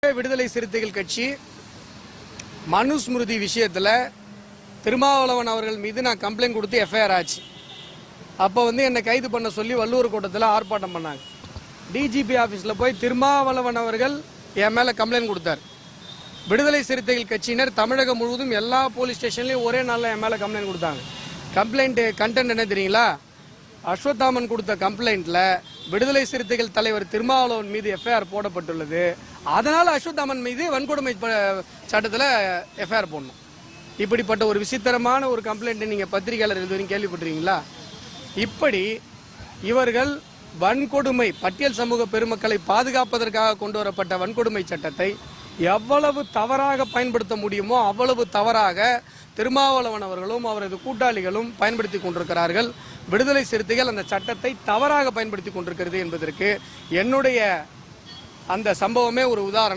விடுதலை சிறுத்தைகள் கட்சி மனுஸ்மிருதி விஷயத்துல திருமாவளவன் அவர்கள் மீது நான் கம்ப்ளைண்ட் கொடுத்து எஃப்ஐஆர் ஆச்சு. அப்போ என்னை கைது பண்ண சொல்லி வள்ளுவர் கோட்டத்தில் ஆர்ப்பாட்டம் பண்ணாங்க. டிஜிபி ஆஃபீஸில் போய் திருமாவளவன் அவர்கள் என் மேலே கம்ப்ளைண்ட் கொடுத்தார். விடுதலை சிறுத்தைகள் கட்சியினர் தமிழகம் முழுவதும் எல்லா போலீஸ் ஸ்டேஷன்லையும் ஒரே நாளில் என் மேலே கம்ப்ளைண்ட் கொடுத்தாங்க. கம்ப்ளைண்ட் கண்டென்ட் என்ன தெரியுங்களா? அஸ்வத்தாமன் கொடுத்த கம்ப்ளைண்ட்ல விடுதலை சிறுத்தைகள் தலைவர் திருமாவளவன் மீது எஃப்ஐஆர் போடப்பட்டுள்ளது. அதனால அஸ்வத்தாமன் மீது வன்கொடுமை சட்டத்தில் எஃப்ஐஆர் போடணும். இப்படிப்பட்ட ஒரு விசித்திரமான ஒரு கம்ப்ளைண்ட் நீங்க பத்திரிகையாளர் இதுவரைக்கும் கேள்விப்பட்டிருக்கீங்களா? இப்படி இவர்கள் வன்கொடுமை பட்டியல் சமூக பெருமக்களை பாதுகாப்பதற்காக கொண்டு வரப்பட்ட வன்கொடுமை சட்டத்தை எவ்வளவு தவறாக பயன்படுத்த முடியுமோ அவ்வளவு தவறாக திருமாவளவன் அவர்களும் அவரது கூட்டாளிகளும் பயன்படுத்தி கொண்டிருக்கிறார்கள். விடுதலை சிறுத்தைகள் அந்த சட்டத்தை தவறாக பயன்படுத்தி கொண்டிருக்கிறது என்பதற்கு என்னுடைய அந்த சம்பவமே ஒரு உதாரணம்.